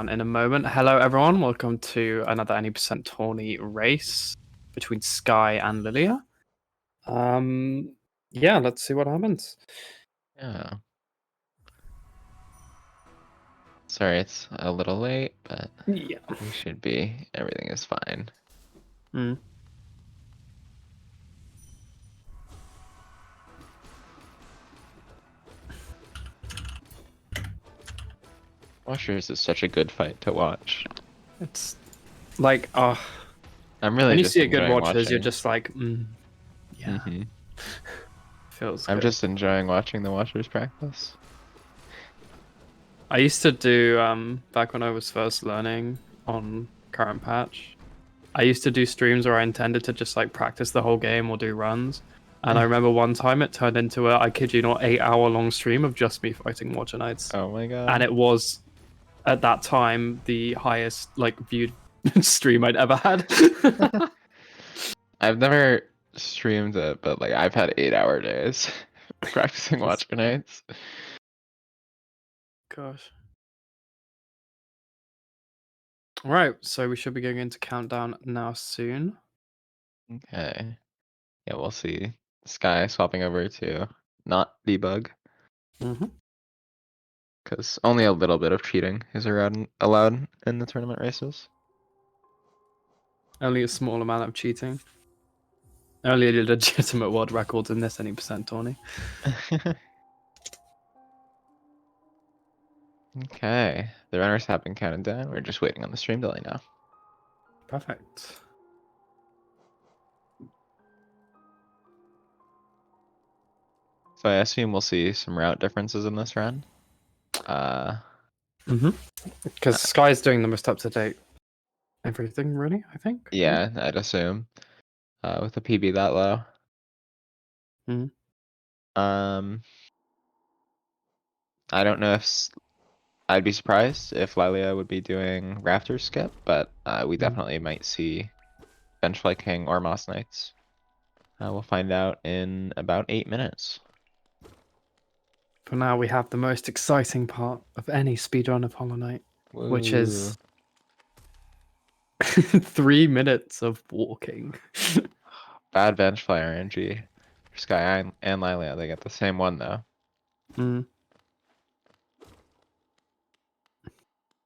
in a moment. Hello, everyone. Welcome to another any% tourney race between Sky and Lyliya. Yeah, let's see what happens. Yeah. Sorry, it's a little late, but Yeah. we should be. Everything is fine. Mm. Washers is such a good fight to watch. It's like, I'm really when you just see a good enjoying watchers, you're watching. just like, yeah, feels I'm good. just enjoying watching the watchers practice. I used to do, back when I was first learning on current patch, I used to do streams where I intended to just like practice the whole game or do runs. And I remember one time it turned into I kid you not, 8 hour long stream of just me fighting Watcher Knights. Oh my god. And it was at that time the highest like viewed stream I'd ever had. I've never streamed it, but like I've had 8-hour days practicing Watcher Nights. Gosh. Right, so we should be going into countdown now soon. Okay. Yeah, we'll see. Sky swapping over to not debug, Mm-hmm. because only a little bit of cheating is allowed in the tournament races. Only a small amount of cheating. Only a legitimate world records in this any% tourney. Okay, the runners have been counted down. We're just waiting on the stream delay now. Perfect. So I assume we'll see some route differences in this run. Because Sky's doing the most up to date everything, really, I think. Yeah, I'd assume. With the PB that low. Mhm. I don't know if I'd be surprised if Lyliya would be doing Raptor skip, but we definitely might see Benchfly King or Moss Knights. We'll find out in about 8 minutes. For now, we have the most exciting part of any speedrun of Hollow Knight, which is 3 minutes of walking. Bad Benchfly RNG for Sky and Lyliya. They get the same one though.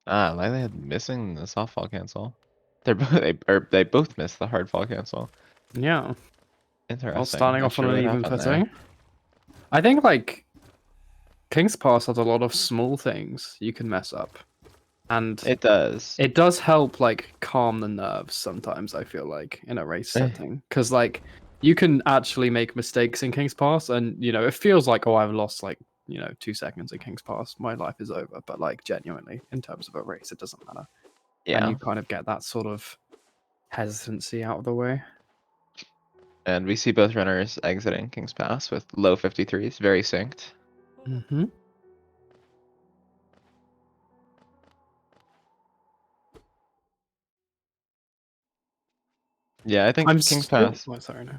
Lyliya missing the softball cancel. They both missed the hard fall cancel. Yeah. Interesting. While starting Not off on sure an what even happened there. footing. I think like King's Pass has a lot of small things you can mess up. And It does. it does help like calm the nerves sometimes, I feel like, in a race setting. Because like you can actually make mistakes in King's Pass and it feels like, oh, I've lost like 2 seconds in King's Pass, my life is over. But like genuinely, in terms of a race, it doesn't matter. Yeah. And you kind of get that sort of hesitancy out of the way. And we see both runners exiting King's Pass with low 53s, very synced. Mm-hmm. Yeah, I think King's Pass. Oh, sorry, no.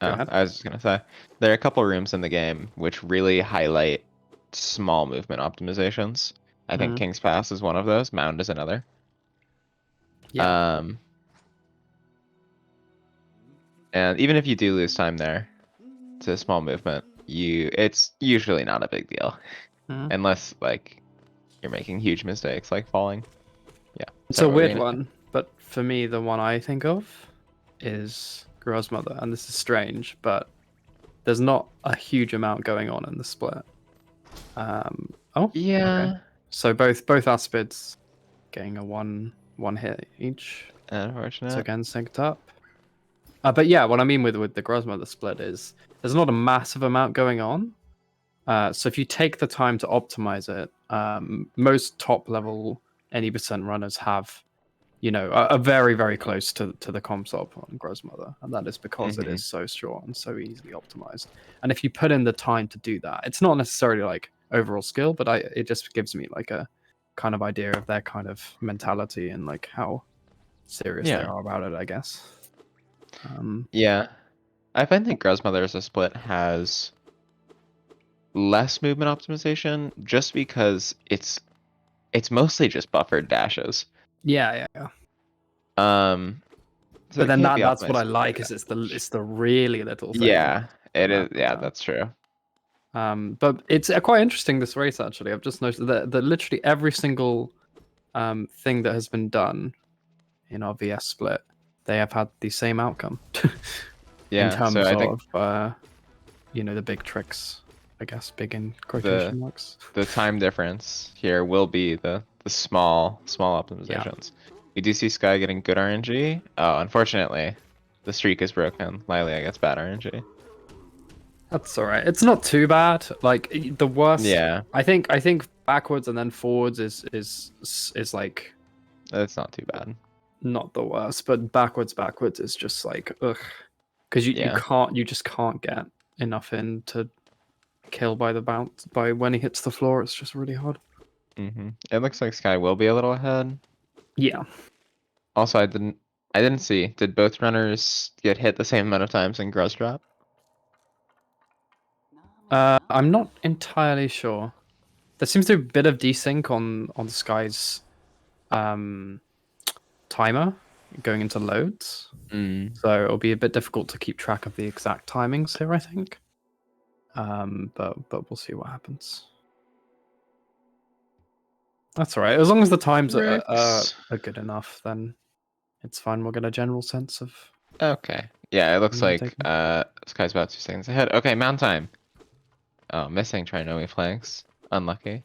Oh, I was just gonna say there are a couple rooms in the game which really highlight small movement optimizations. I think King's Pass is one of those. Mound is another. Yeah. And even if you do lose time there to a small movement, it's usually not a big deal. Unless like you're making huge mistakes like falling. Yeah. It's a weird one, but for me the one I think of is Grosmother, and this is strange, but there's not a huge amount going on in the split. Oh yeah. Okay. So both Aspids getting a one hit each. Unfortunate. So again synced up. But yeah, what I mean with the Grosmother split is there's not a massive amount going on. So if you take the time to optimize it, most top level any% runners have, are very, very close to the comps op on Grosmother, and that is because it is so short and so easily optimized. And if you put in the time to do that, it's not necessarily like overall skill, but it just gives me like a kind of idea of their kind of mentality and like how serious they are about it, I guess. Yeah, I find that Grosmother as a split has less movement optimization just because it's it's mostly just buffered dashes. Yeah, yeah. So But it then can't be that's what optimized I to do like that. is it's the really little things Yeah, it is. that Yeah, matter. that's true. But it's quite interesting this race actually. I've just noticed that literally every single thing that has been done in our VS split, they have had the same outcome in Yeah, so terms I think of the big tricks, I guess, big in the quotation marks. the time difference here will be the small Yeah, optimizations. We do see Sky getting good RNG. Oh, unfortunately, the streak is broken. Lylia gets bad RNG. that's all right. It's not too bad. Like the worst, Yeah, I think backwards and then forwards is like that's not too bad. not the worst, but backwards is just like ugh, because Yeah. you just can't get enough in to kill by the bounce by when he hits the floor. It's just really hard. It looks like Sky will be a little ahead. Yeah. Also, I didn't see. Did both runners get hit the same amount of times in Gruz drop? I'm not entirely sure. There seems to be a bit of desync on Sky's um timer going into loads. Mm. So it'll be a bit difficult to keep track of the exact timings here, I think. But we'll see what happens. That's all right. As long as the times Ricks. are good enough, then it's fine. We'll get a general sense of Okay. Yeah, it looks when they're like taken. Sky's about 2 seconds ahead. Okay, mount time. Oh, missing Trinomi flanks. Unlucky.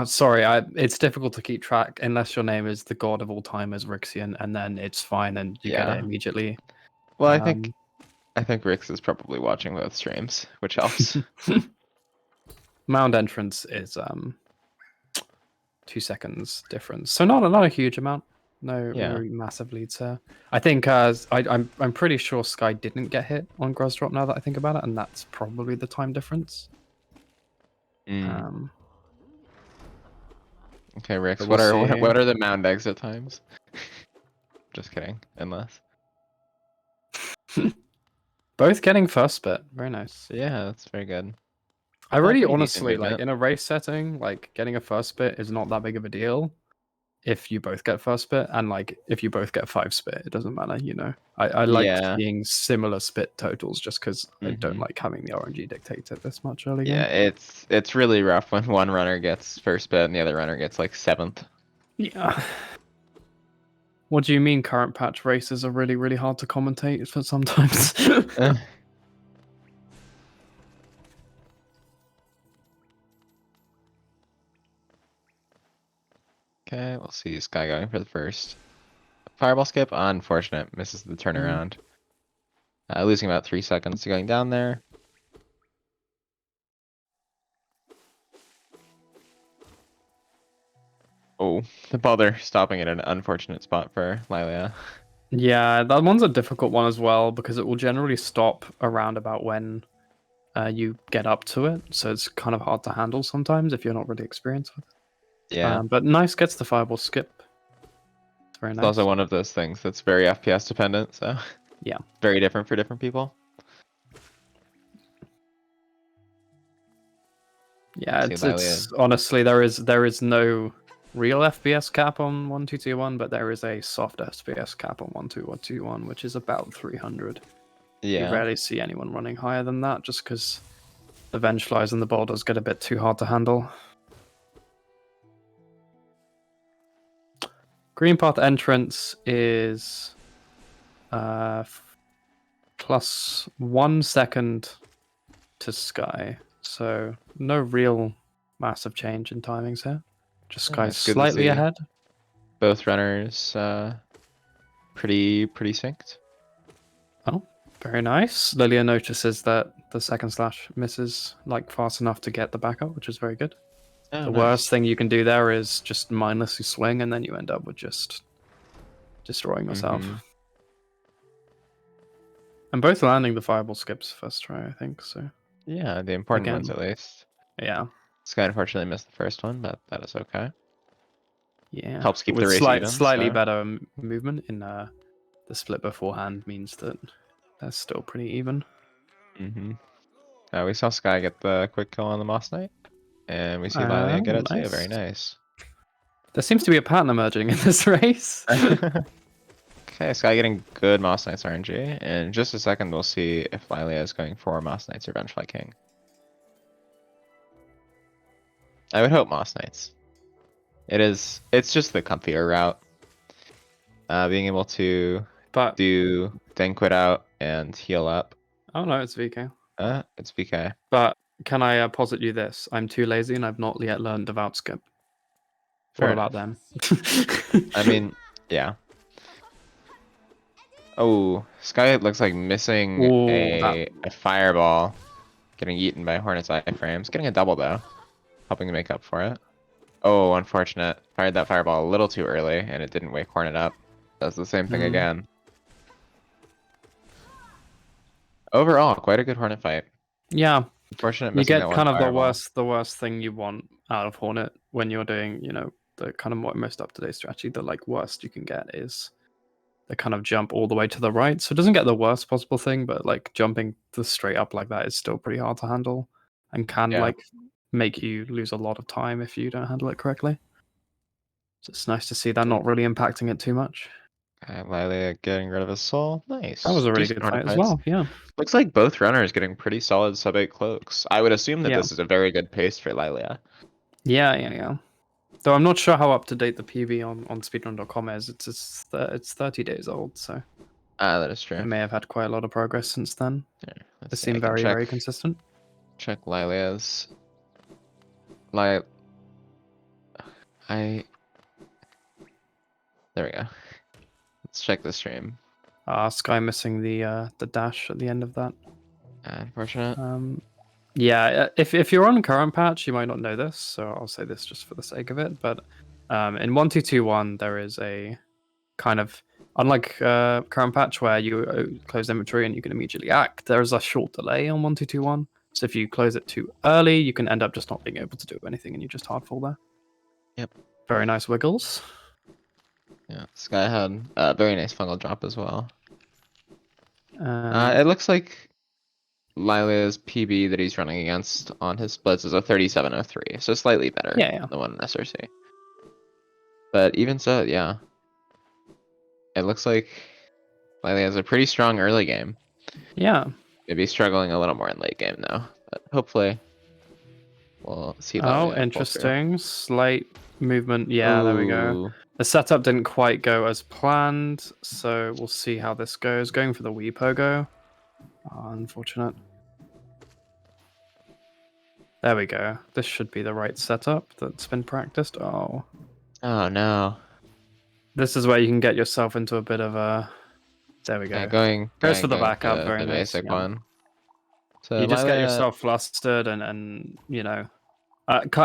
Sorry, it's difficult to keep track unless your name is the god of all timers, Rixian, and then it's fine and you get it Yeah. immediately. Well, I think Um, I think Rix is probably watching both streams, which helps. Mound entrance is 2 seconds difference, so not a huge amount. No Yeah. massive leads here. I think I'm pretty sure Sky didn't get hit on Gross Drop now that I think about it, and that's probably the time difference. Mm. Um, Okay, Rix. but What we'll are see. what are the mound exit times? Just kidding. Unless. Both getting first bit, very nice. Yeah, that's very good. I really Pretty decent honestly like movement. in a race setting, like getting a first bit is not that big of a deal if you both get first spit, and like if you both get 5 spit, it doesn't matter, you know. I like Yeah. seeing similar spit totals just because I don't Mm-hmm. like having the RNG dictate it this much early Yeah, game. it's really rough when one runner gets first bet and the other runner gets like 7th. Yeah. What do you mean current patch races are really, really hard to commentate for sometimes? Okay, we'll see Sky going for the first. Fireball skip, unfortunate, misses the turnaround. Losing about 3 seconds to going down there. Oh, the bother stopping at an unfortunate spot for Lylia. Yeah, that one's a difficult one as well because it will generally stop around about when you get up to it, so it's kind of hard to handle sometimes if you're not really experienced with it. Yeah, But nice gets the fireball skip. It's very it's nice. also one of those things that's very FPS dependent, so Yeah. very different for different people. Yeah, See it's Lylia. honestly there is no real FPS cap on 1221, but there is a soft FPS cap on 12121, which is about 300. You Yeah. rarely see anyone running higher than that, just because the venge flies and the boulders get a bit too hard to handle. Green path entrance is plus 1 second to Sky, so no real massive change in timings here. Just Yeah, Sky's it's good to slightly see ahead. both runners pretty synced. Oh, very nice. Lyliya notices that the second slash misses like fast enough to get the backup, which is very good. Oh, The nice. worst thing you can do there is just mindlessly swing, and then you end up with just destroying yourself. Mhm. And both landing the fireball skips first try, I think. So Yeah, the important ones again, at least. yeah, Sky unfortunately missed the first one, but that is okay. yeah. Helps But keep the with race even, slightly so. better movement in the split beforehand means that that's still pretty even. We saw Sky get the quick kill on the Moss Knight, and we see Lylia get it too. Nice. Very nice. There seems to be a pattern emerging in this race. Okay, Sky getting good Moss Knights RNG. In just a second, we'll see if Lylia is going for Moss Knights or Vengefly King. I would hope Moss Knights. It's just the comfier route. Being able to But do then quit out and heal up. oh no, it's VK. It's VK. But can I posit you this? I'm too lazy and I've not yet learned Devout Skip. Fair What about enough. them? I mean, yeah. Oh, Sky looks like missing Ooh, a fireball. Getting eaten by Hornet's iframes. Getting a double though. Helping to make up for it. Oh, unfortunate. Fired that fireball a little too early and it didn't wake Hornet up. Does the same thing again. Overall, quite a good Hornet fight. Yeah, Unfortunate you missing get that one kind of fireball. the worst thing you want out of Hornet when you're doing, the kind of most up to date strategy. The like worst you can get is the kind of jump all the way to the right. So it doesn't get the worst possible thing, but like jumping straight up like that is still pretty hard to handle, and can Yeah. like make you lose a lot of time if you don't handle it correctly. So it's nice to see that not really impacting it too much. Lylia getting rid of his soul. Nice. That was a really Decent good Hornet fight as fights. well. Yeah. Looks like both runners getting pretty solid sub 8 cloaks. I would assume that Yeah. this is a very good pace for Lylia. Yeah. Though I'm not sure how up to date the PB on speedrun.com is. It's 30 days old, so That is true. it may have had quite a lot of progress since then. Let's They see, I seem can very, check, very consistent. check Lylia's. There we go. Let's check the stream. Sky missing the dash at the end of that. Unfortunate. Yeah, if you're on current patch, you might not know this, so I'll say this just for the sake of it. But in 1.2.2.1, there is a kind of, unlike current patch where you close inventory and you can immediately act, there is a short delay on 1.2.2.1. So if you close it too early, you can end up just not being able to do anything and you just hardfall there. Yep. Very nice wiggles. Yeah, Sky had a very nice fungal drop as well. And It looks like Lylia's PB that he's running against on his splits is a 3703, so slightly better yeah. than one in SRC. But even so, yeah. It looks like Lylia has a pretty strong early game. Yeah. Maybe struggling a little more in late game though. But hopefully we'll see Oh, Lylia pull through. interesting. Slight movement. Yeah, there we go. Ooh. The setup didn't quite go as planned, so we'll see how this goes. Going for the Wii Pogo. Oh, unfortunate. There we go. This should be the right setup that's been practiced. Oh. Oh no. This is where you can get yourself into a bit of a... There we go. Yeah, going Goes for the for backup. Very the nice. basic Yeah. one. So You just get Lylia, yourself flustered and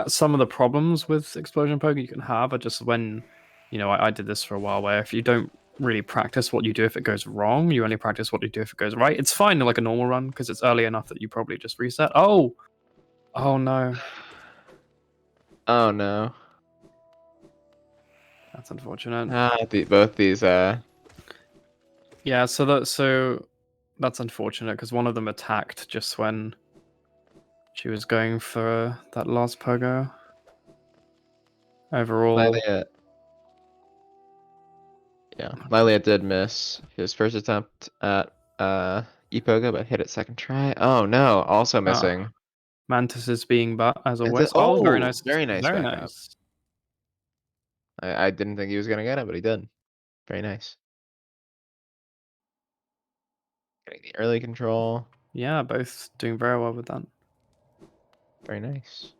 some of the problems with explosion poker you can have are just when, I did this for a while where if you don't really practice what you do if it goes wrong, you only practice what you do if it goes right. It's fine like a normal run because it's early enough that you probably just reset. Oh no. Oh no. That's unfortunate. Both these Yeah, so that's unfortunate because one of them attacked just when she was going for that last pogo. Overall, Lylia. Yeah, Lylia did miss his first attempt at Epoga, but hit it second try. Oh no, also missing. Mantis is being but as Is it? always. Oh, very Oh, nice. very nice Very backup. nice. I didn't think he was gonna get it, but he did. Very nice. Getting the early control. Yeah, both doing very well with that. Very nice.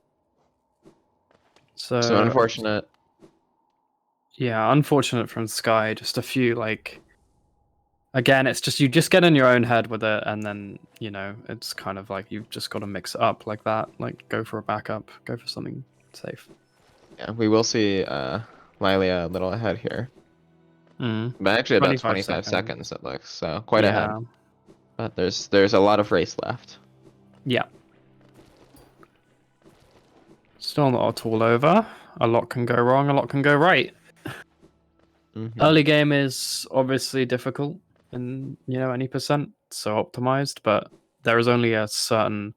So Unfortunate. Yeah, unfortunate from Sky. Just a few again, it's just you just get in your own head with it, and then it's kind of like you've just got to mix it up like that. Like go for a backup, go for something safe. Yeah, we will see Lylia a little ahead here. But actually about 25 seconds it looks, so quite ahead. But there's a lot of race left. Yeah. Still not all over. A lot can go wrong, a lot can go right. Early game is obviously difficult in any percent, so optimized, but there is only a certain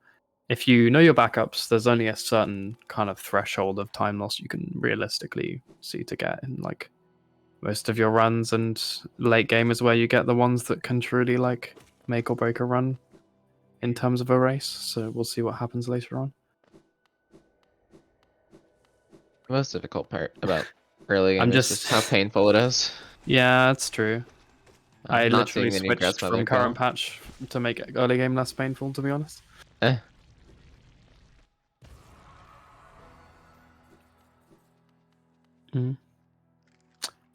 if you know your backups, there's only a certain kind of threshold of time loss you can realistically see to get in like most of your runs, and late game is where you get the ones that can truly like make or break a run in terms of a race. So we'll see what happens later on. The most difficult part about early I'm game is just how painful it is. Yeah, that's true. I Not literally seeing the new switched Grandmother from current kill. patch to make early game less painful, to be honest. Eh. Mm.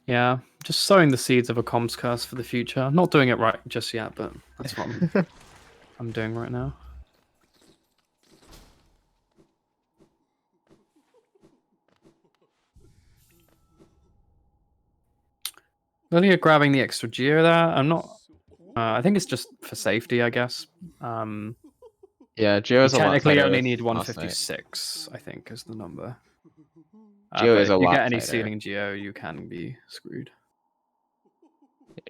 Yeah, just sowing the seeds of a comms curse for the future. I'm not doing it right just yet, but that's what I'm doing right now. Lyliya grabbing the extra geo there. I'm not. I think it's just for safety, I guess. Yeah, Geo You is a lot technically tighter only with need Lost Knight. 156, I think, is the number. Geo But is if a you lot get any tighter. ceiling geo, you can be screwed.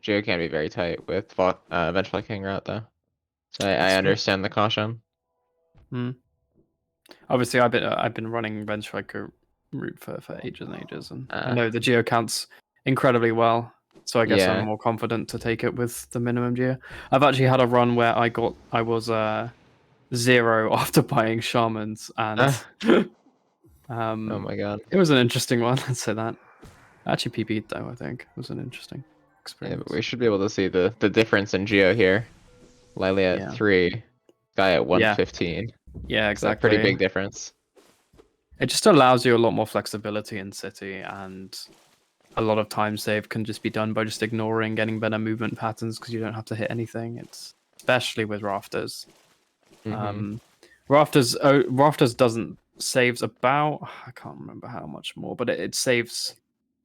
Geo can be very tight with Vengeful King route though. So I That's true. understand the caution. Hmm. Obviously, I've been running Benchstriker route for ages and ages, and I know the geo counts incredibly well. So I guess I'm Yeah. more confident to take it with the minimum geo. I've actually had a run where I was 0 after buying shamans, and Oh my god. it was an interesting one. Let's say that. Actually, PB'd though. I think it was an interesting Yeah, experience. but we should be able to see the difference in Geo here. Lyliya at Yeah. 3, Guy at Yeah. 115. Yeah. It's a pretty Exactly. big difference. It just allows you a lot more flexibility in City, and a lot of time save can just be done by just ignoring getting better movement patterns because you don't have to hit anything. It's especially with rafters. Rafters doesn't saves about, I can't remember how much more, but it saves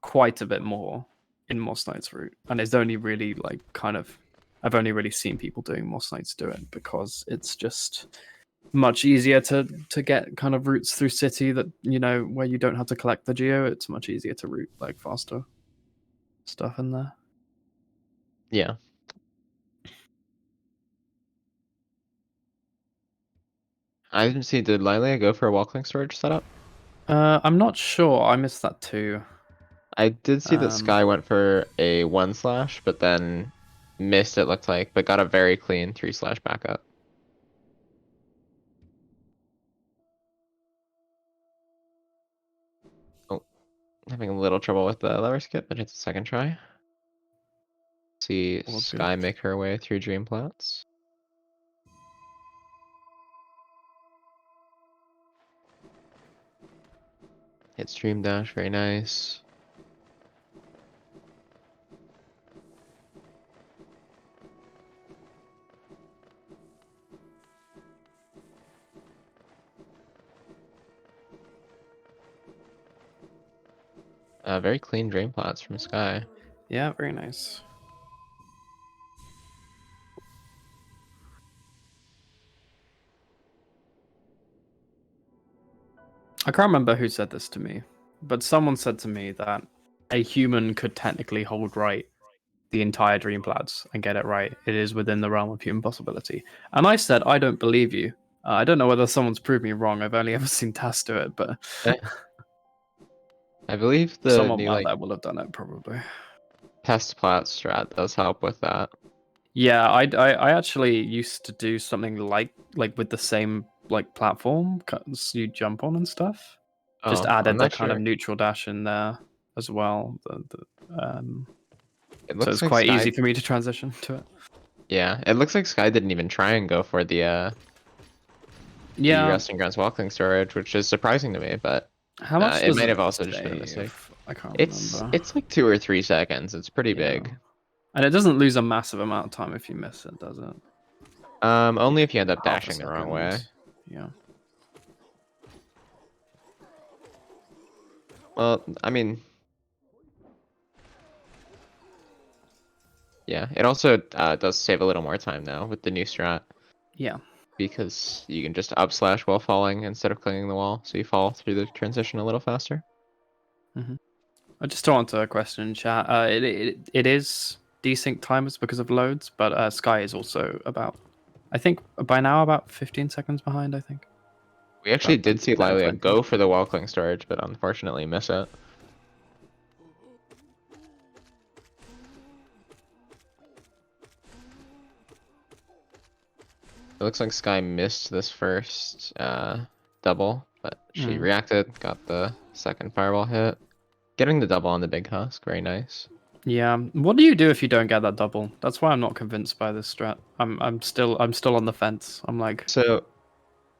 quite a bit more in Moss Knight's route, and it's only really like kind of I've only really seen people doing Moss Knights do it because it's just much easier to get kind of routes through City that where you don't have to collect the geo. It's much easier to route like faster stuff in there. Yeah. I didn't see, did Lyliya go for a walkling storage setup? I'm not sure. I missed that too. I did see that Skye went for a 1/, but then missed, it looked like, but got a very clean 3/ backup. Oh, having a little trouble with the lever skip, but it's a second try. See All Skye good. make her way through Dream Plats. Hit Stream Dash, very nice. Very clean Dream Plats from Skye. Yeah, very nice. I can't remember who said this to me, but someone said to me that a human could technically hold right the entire Dream Plats and get it right. It is within the realm of human possibility. And I said, I don't believe you. I don't know whether someone's proved me wrong. I've only ever seen Tas do it, but I believe the someone new out there will have done it probably. test plat strat does help with that. Yeah, I actually used to do something like with the same like platform you jump on and stuff. Just Oh, I'm added the not kind of sure. neutral dash in there as well. It So looks it's like quite Skye. easy for me to transition to it. Yeah, it looks like Skye didn't even try and go for the Yeah. Resting Grounds walkling storage, which is surprising to me, but How much it does might it have also just been a mistake. save? I can't It's remember. it's like 2 or 3 seconds. It's pretty Yeah. big. And it doesn't lose a massive amount of time if you miss it, does it? Only if you end up Half a dashing the wrong way. second. Yeah. Well, I mean, yeah, it also does save a little more time now with the new strat Yeah. because you can just up slash while falling instead of clinging the wall, so you fall through the transition a little faster. I just don't want to question in chat. It is desync timers because of loads, but Sky is also about I think by now about 15 seconds behind. I think. We actually did see 10, Lyliya 20. go for the wall cling storage, but unfortunately miss it. It looks like Skye missed this first double, but she reacted, got the second fireball hit. Getting the double on the big husk, very nice. Yeah. What do you do if you don't get that double? That's why I'm not convinced by this strat. I'm still on the fence. I'm like, So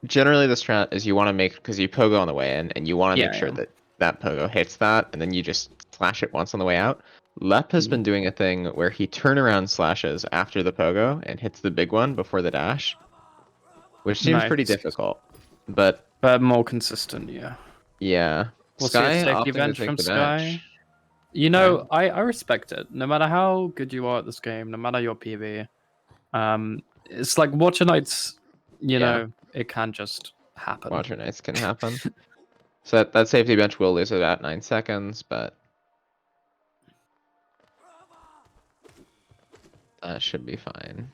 generally the strat is you want to make, because you pogo on the way in, and you want to make sure yeah. that that pogo hits that, and then you just slash it once on the way out. Lep has Mm. been doing a thing where he turnaround slashes after the pogo and hits the big one before the dash, which seems pretty Nice. difficult. But But more consistent, yeah. yeah, We'll see a Skye safety opting to bench take from the Skye. bench. You Okay. know, I respect it. No matter how good you are at this game, no matter your PB, it's like Watcher Knights, you Yeah, know, it can just happen. Watcher Knights can happen. So that safety bench will lose about 9 seconds, but that should be fine.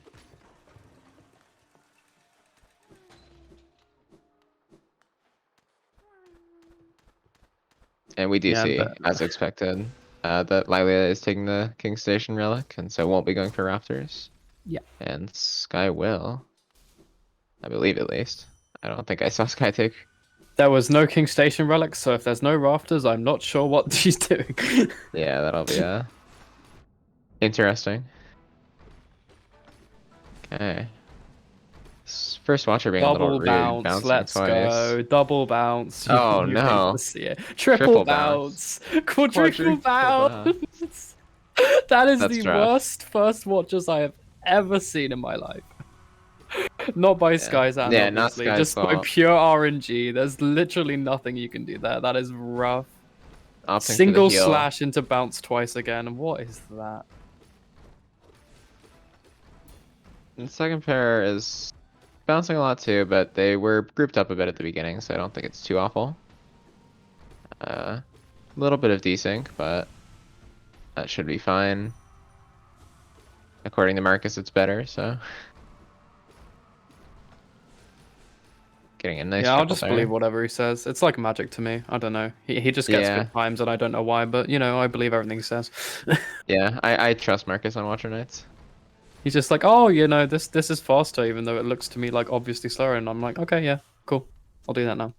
And we do Yeah, see, but as expected, that Lylia is taking the King Station relic, and so won't be going for Raptors. yeah. And Skye will. I believe at least. I don't think I saw Skye take. There was no King Station relics, so if there's no rafters, I'm not sure what she's doing. Yeah, that'll be interesting. Okay. First Watcher being a little Double rude, bounce, bouncing let's twice. go. Double bounce, Oh you hate to no. see it. Triple Triple bounce. bounce, quadruple Quadruple bounce. bounce. That is That's the rough. worst first watches I have ever seen in my life. Not by Yeah. Sky's hand, Yeah, not obviously. Skye's Just by fault. pure RNG. There's literally nothing you can do there. That is rough. Opting for the Single heal. slash into bounce twice again. What is that? And the second pair is bouncing a lot too, but they were grouped up a bit at the beginning, so I don't think it's too awful. A little bit of desync, but that should be fine. According to Marcus, it's better, so. Getting a nice Yeah, I'll triple just believe there. whatever he says. It's like magic to me. I don't know. He just gets Yeah, good times, and I don't know why, but you know, I believe everything he says. yeah, I trust Marcus on Watcher Knights. He's just like, oh, you know, this is faster, even though it looks to me like obviously slower, and I'm like, okay, yeah, cool, I'll do that now.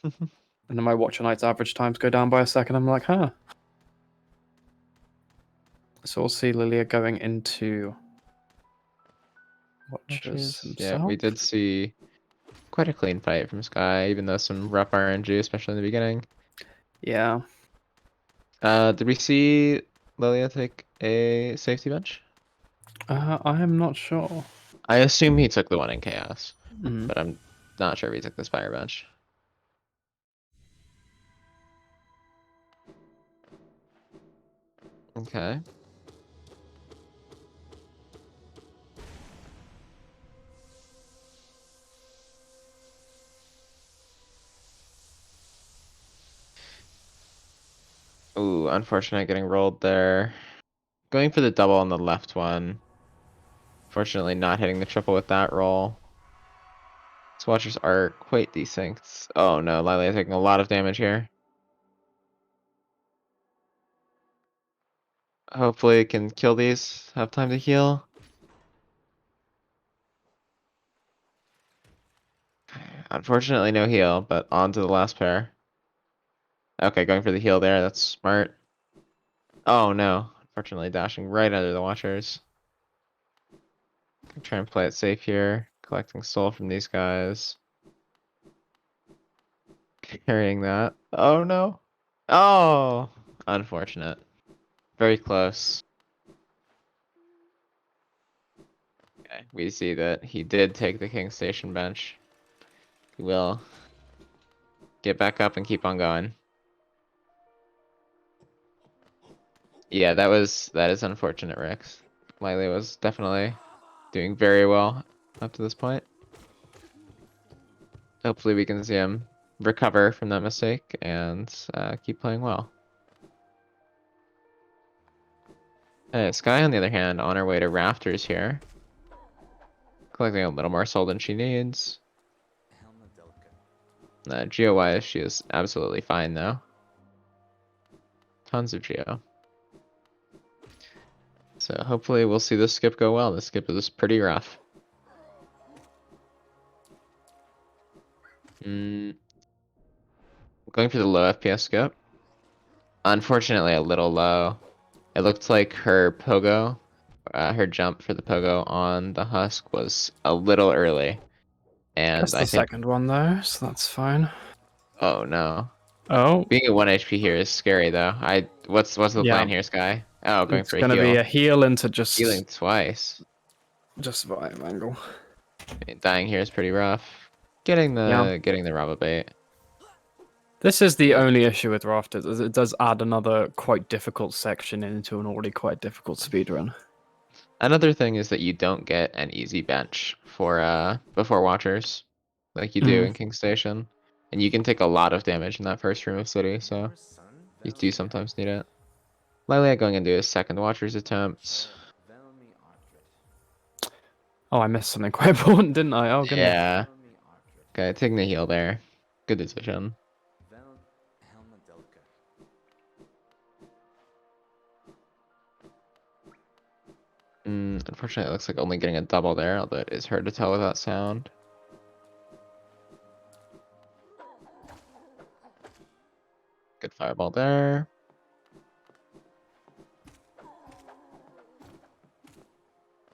And then my Watcher Knight's average times go down by a second. I'm like, huh. So we'll see Lyliya going into Watchers Yeah, himself. we did see quite a clean fight from Skye, even though some rough RNG, especially in the beginning. Yeah. Did we see Lylia take a safety bench? I am not sure. I assume he took the one in Chaos, Mm. but I'm not sure if he took this fire bench. Okay. Ooh, unfortunate getting rolled there. Going for the double on the left one. Fortunately not hitting the triple with that roll. These watchers are quite desynced. Oh no, Lylia taking a lot of damage here. Hopefully it can kill these, have time to heal. Unfortunately no heal, but on to the last pair. Okay, going for the heal there, that's smart. Oh no, unfortunately dashing right under the watchers. Try and play it safe here, collecting soul from these guys. Carrying that. Oh no. Oh, unfortunate. Very close. Okay, we see that he did take the King Station bench. He will get back up and keep on going. Yeah, that is unfortunate, Rex. Lylia was definitely doing very well up to this point. Hopefully we can see him recover from that mistake and keep playing well. Skye, on the other hand, on her way to Rafters here. collecting a little more soul than she needs. Geo-wise, she is absolutely fine though. Tons of Geo. So hopefully we'll see this skip go well. This skip is pretty rough. Going for the low FPS skip. Unfortunately, a little low. It looked like her pogo, her jump for the pogo on the husk was a little early. And That's I the think, second one though, so that's fine. oh no. Oh, Being at 1 HP here is scary though. What's the yeah. plan here, Sky? Oh, going It's for a gonna be heal. a heal into Healing twice. just vibe angle. Dying here is pretty rough. Yeah. Getting the Rava bait. This is the Yeah. only issue with Rafters, is it does add another quite difficult section into an already quite difficult speedrun. Another thing is that you don't get an easy bench for before watchers, like you do in King Station, and you can take a lot of damage in that first room of city. So you do sometimes need it. Lyliya going into his second watcher's attempt. Oh, I missed something quite important, didn't I? Oh, goodness. Yeah. Okay, taking the heal there. Good decision. Unfortunately, it looks like only getting a double there, although it is hard to tell without sound. Good fireball there.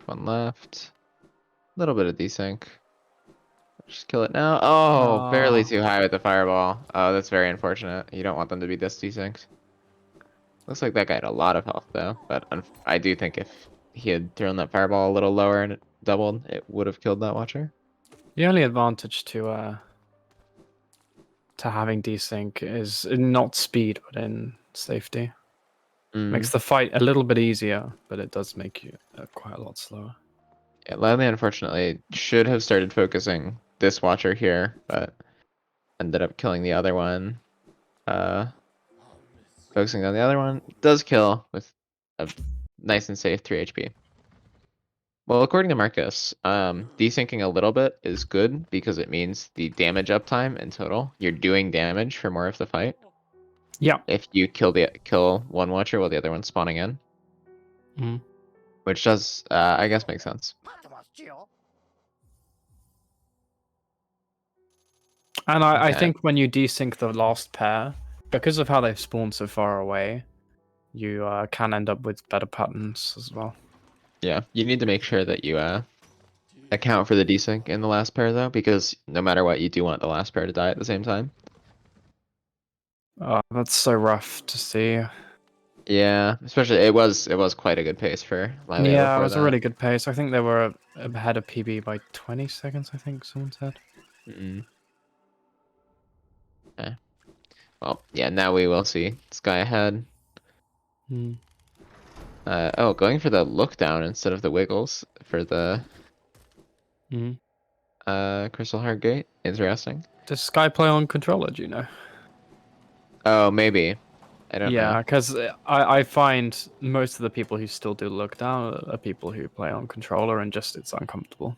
One left. A little bit of desync. Just kill it now. Oh, barely too high with the fireball. Oh, that's very unfortunate. You don't want them to be this desynced. Looks like that guy had a lot of health though, but I do think if he had thrown that fireball a little lower and it doubled, it would have killed that watcher. The only advantage to having desync is not speed, but in safety. Makes the fight a little bit easier, but it does make you quite a lot slower. Yeah, Lyliya unfortunately should have started focusing this watcher here, but ended up killing the other one. Focusing on the other one does kill with a nice and safe 3 HP. Well, according to Marcus, desyncing a little bit is good because it means the damage uptime in total, you're doing damage for more of the fight. Yeah. If you kill one watcher while the other one's spawning in, which does, I guess, make sense. And I think when you desync the last pair, because of how they've spawned so far away, you can end up with better patterns as well. Yeah, you need to make sure that you account for the desync in the last pair though, because no matter what, you do want the last pair to die at the same time. That's so rough to see. Yeah, especially it was quite a good pace for Lyliya Yeah, before it was that. a really good pace. I think they were ahead of PB by 20 seconds, I think someone said. Okay. Well, yeah, now we will see. Sky ahead. Oh, going for the look down instead of the wiggles for the Crystal Heart Gate. Interesting. Does Sky play on controller, do you know? Oh, maybe. I don't know. Yeah, because I find most of the people who still do look down are people who play on controller and just it's uncomfortable.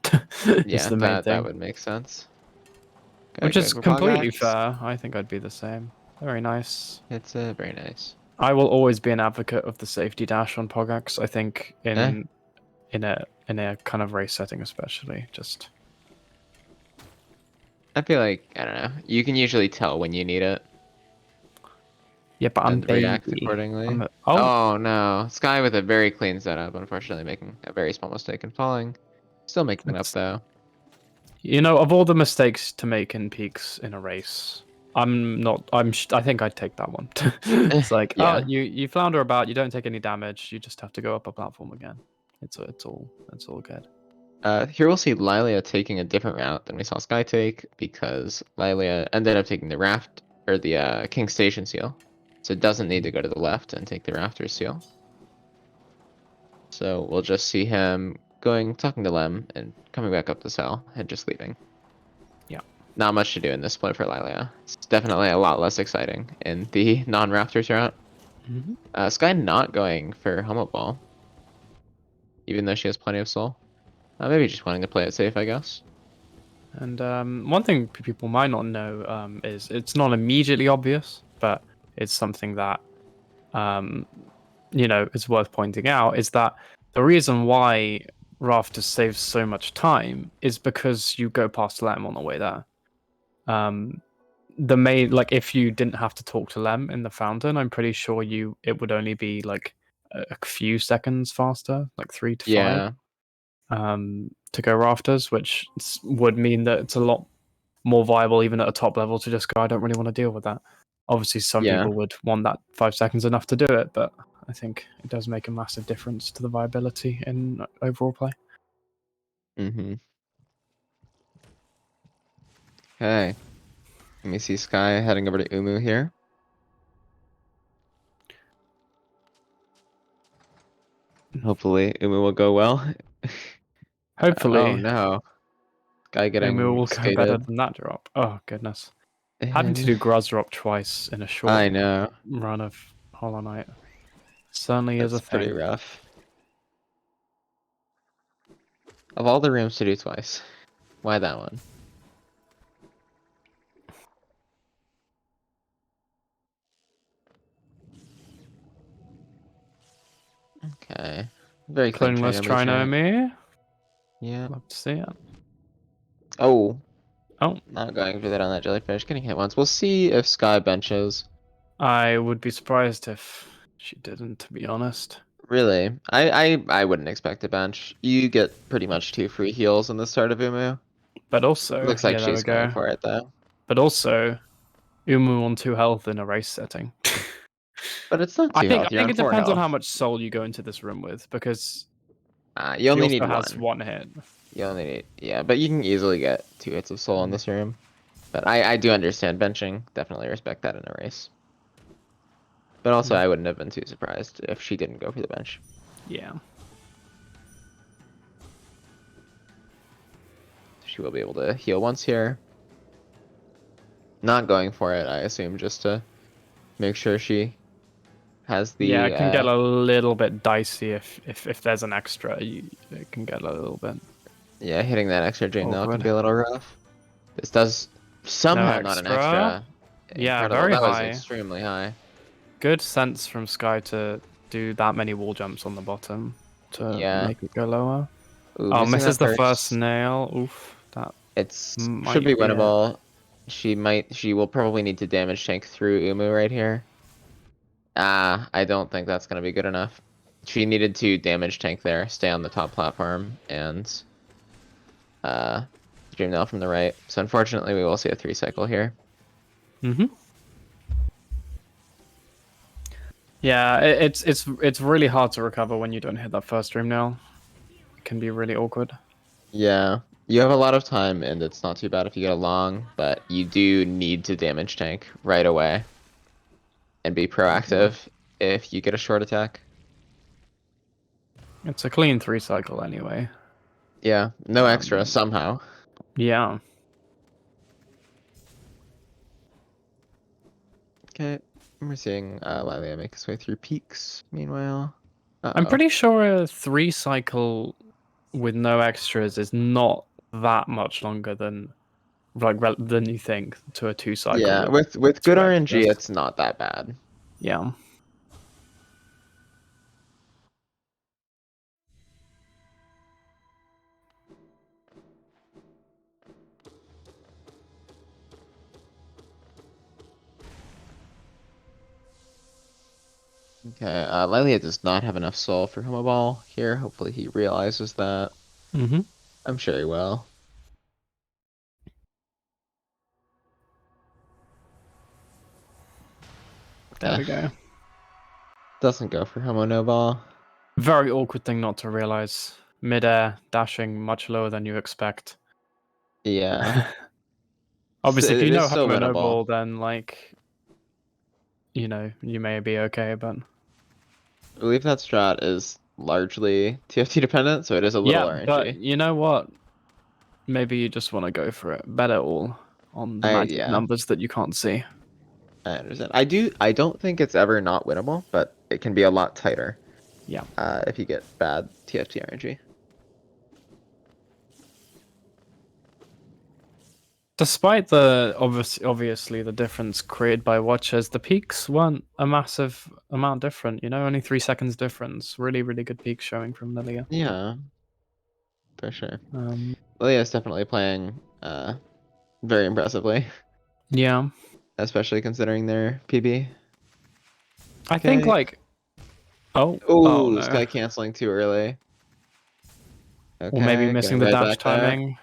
Yeah, the main thing. that would make sense. Okay, Which is for completely Pogax. fair. I think I'd be the same. Very nice. It's very nice. I will always be an advocate of the safety dash on Pogax. I think in a kind of race setting, especially just. I feel like I don't know. You can usually tell when you need it Yeah, but I'm and react baby. accordingly. Oh no, Sky with a very clean setup. Unfortunately, making a very small mistake and falling. Still making it up though. You know, of all the mistakes to make in peaks in a race, I think I'd take that one. It's like, Yeah. you flounder about, you don't take any damage, you just have to go up a platform again. It's all good. Here we'll see Lyliya taking a different route than we saw Sky take because Lyliya ended up taking the raft or the King Station seal, so it doesn't need to go to the left and take the Rafters seal. So we'll just see him talking to Lem, and coming back up the cell and just leaving. Yeah. Not much to do in this play for Lyliya. It's definitely a lot less exciting in the non-Rafters route. Sky not going for Humble Ball, even though she has plenty of soul. Maybe just wanting to play it safe, I guess. And one thing people might not know is it's not immediately obvious, but it's something that is worth pointing out is that the reason why Rafters saves so much time is because you go past Lem on the way there. The main if you didn't have to talk to Lem in the fountain, I'm pretty sure it would only be like a few seconds faster, like 3 to 5, Yeah. to go Rafters, which would mean that it's a lot more viable even at a top level to just go, I don't really want to deal with that. Obviously, some Yeah. people would want that 5 seconds enough to do it, but I think it does make a massive difference to the viability in overall play. Mm-hmm. Okay. Let me see Sky heading over to Umu here. Hopefully Umu will go well. Oh Hopefully, no. Guy Umu getting will go better skated. than that drop. Oh, goodness. Having to And do Gruz drop twice in a short I know. run of Hollow Knight certainly is a That's pretty thing. rough. Of all the rooms to do twice, why that one? Okay. Very clean train Cloneless numbers here. Trinomi. Yeah. Love to see it. Oh. Oh, Not going for that on that jellyfish. Getting hit once. We'll see if Sky benches. I would be surprised if she didn't, to be honest. Really? I wouldn't expect a bench. You get pretty much 2 free heals in the start of Umu. But also, Looks like yeah, there we she's going go. for it though. But also, Umu on 2 health in a race setting. But it's not I 2 think health, I you're think on it 4 depends on how health. much soul you go into this room with, because You she only also need has 1. 1 hit. You only need, yeah, but you can easily get 2 hits of soul in this room. But I do understand benching. Definitely respect that in a race. But also, I wouldn't have been too surprised if she didn't go for the bench. Yeah. She will be able to heal once here. Not going for it, I assume, just to make sure she has the Yeah, it can get a little bit dicey if there's an extra. It can get a little bit yeah, hitting that extra dream now can awkward. be a little rough. This does No somehow not an extra. extra. Yeah, Incredible. very That was high. extremely high. Good sense from Sky to do that many wall jumps on the bottom to Yeah. make it go lower. Ooh, Oh, missing misses that the first first. nail. Oof, that It's should be might be it. winnable. She will probably need to damage tank through Umu right here. I don't think that's gonna be good enough. She needed to damage tank there, stay on the top platform, and uh, Dream Nail from the right. So unfortunately, we will see a 3 cycle here. Yeah, it's really hard to recover when you don't hit that first dream nail. It can be really awkward. Yeah, you have a lot of time, and it's not too bad if you get a long, but you do need to damage tank right away and be proactive if you get a short attack. It's a clean 3 cycle anyway. Yeah, no extra somehow. Yeah. Okay, we're seeing Lyliya make his way through peaks. Meanwhile, I'm pretty sure a 3 cycle with no extras is not that much longer than than you think to a 2 cycle yeah, with with good 2 RNG, extras. it's not that bad. Yeah. Okay, Lyliya does not have enough soul for Homo Ball here. Hopefully he realizes that. I'm sure he will. There we go. Doesn't go for Homo No Ball. Very awkward thing not to realize. Mid-air dashing much lower than you expect. Yeah. Obviously, if you It is know still Homo winnable. Noble, then you may be okay. But I believe that strat is largely TFT dependent, so it is a little yeah, but RNG. you know what? Maybe you just want to go for it. Bet it all on the magic Yeah, numbers that you can't see. I understand. I don't think it's ever not winnable, but it can be a lot tighter. Yeah. If you get bad TFT RNG. Despite the obviously the difference created by watchers, the peaks weren't a massive amount different. You know, only 3 seconds difference. Really, really good peak showing from Lyliya. Yeah, for sure. Um, Lyliya's definitely playing very impressively, yeah, especially considering their PB. I think Okay. like oh Oh, no, Sky canceling too early. or maybe Okay, missing getting the right dash back there. timing.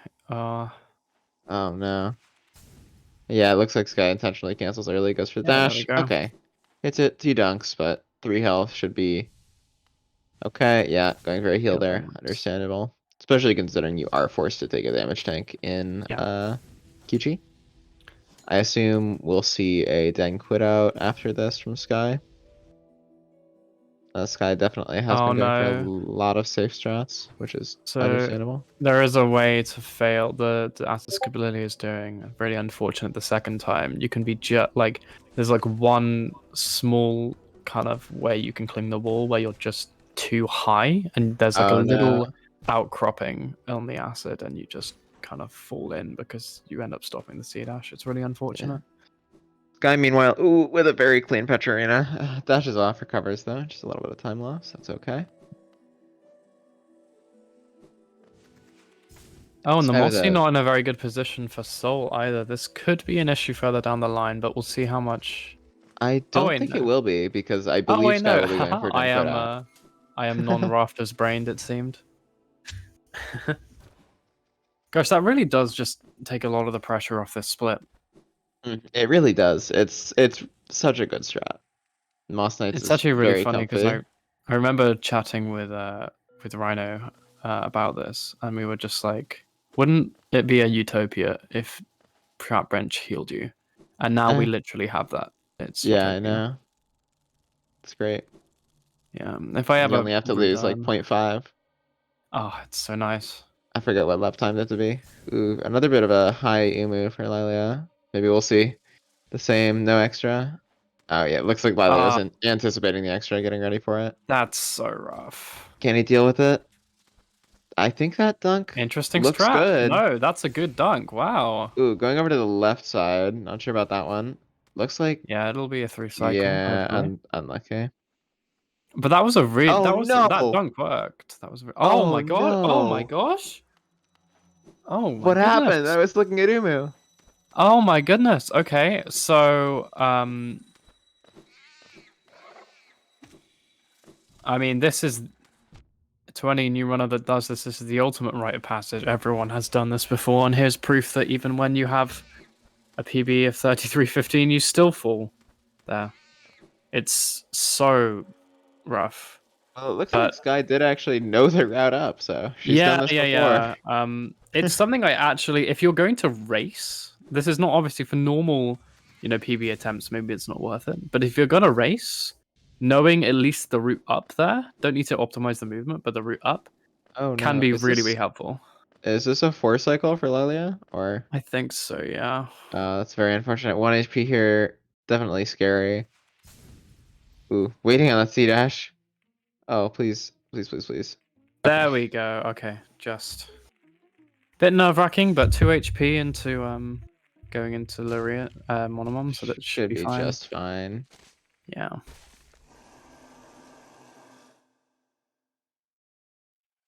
Oh no. Yeah, it looks like Sky intentionally cancels early, goes for the Yeah, there we dash. go. Okay. Hits it, 2 dunks, but 3 health should be okay. Yeah, going very heal Heal there. once. Understandable. Especially considering you are forced to take a damage tank in Yeah. Kichi. I assume we'll see a Den quit out after this from Sky. Sky definitely has Oh been going for a no. lot of safe strats, which is So understandable. there is a way to fail the as the Skibberlily is doing. Really unfortunate the second time. You can be like there's like one small kind of way you can cling the wall where you're just too high and there's like a Oh little no. outcropping on the acid and you just kind of fall in because you end up stopping the sea dash. It's really Yeah. unfortunate. Sky, meanwhile, ooh, with a very clean Petrarina. Dashes off, recovers though. Just a little bit of time loss. That's okay. Oh, and the Sky with Mossy a. not in a very good position for Soul either. This could be an issue further down the line, but we'll see how much. I Oh don't wait, think it no. will be because I Oh believe wait, Sky no. will be going Haha, for Den quit out. I am non-rafters brained. It seemed. Gosh, that really does just take a lot of the pressure off this split. It really does. It's such a good strat. Moss Knights It's is actually really very funny because comfy. I remember chatting with Rhino about this, and we were just like, wouldn't it be a utopia if Trap Bench healed you? And now we Eh, literally have that. It's yeah, I utopia. know. It's great. Yeah. If I You ever only have to lose like relearn, 0.5. oh, it's so nice. I forget what left time that to be. Ooh, another bit of a high Umu for Lylia. Maybe we'll see the same, no extra. Oh yeah, it looks like Lylia's Ah, anticipating the extra, getting ready for it. that's so rough. Can he deal with it? I think that dunk Interesting looks strat. good. No, that's a good dunk. Wow. Ooh, going over to the left side. Not sure about that one. Looks like, Yeah, it'll be a 3 cycle, yeah, hopefully. unlucky. But that was a real Oh that no! dunk worked. That was oh Oh my god. Oh my no! gosh. Oh my What happened? I goodness. was looking at Umu. Oh my goodness. Okay. So I mean this is to any new runner that does this, this is the ultimate rite of passage. Everyone has done this before, and here's proof that even when you have a PB of 33.15, you still fall there. It's so rough. Well, it looks like But Sky did actually know the route up, so she's done yeah, this yeah, before. yeah. It's something I actually, if you're going to race, this is not obviously for normal, PB attempts. Maybe it's not worth it. But if you're gonna race, knowing at least the route up there, don't need to optimize the movement, but the route up Oh can no, be really, really helpful. is this a 4 cycle for Lilia? Or I think so. Yeah. that's very unfortunate. 1 HP here, definitely scary. Ooh, waiting on that C dash. Oh, please, please, please, please. Okay. There we go. Okay, just bit nerve wracking, but 2 HP into going into Lyliya Monomom, so that should Should be be fine. just fine. Yeah.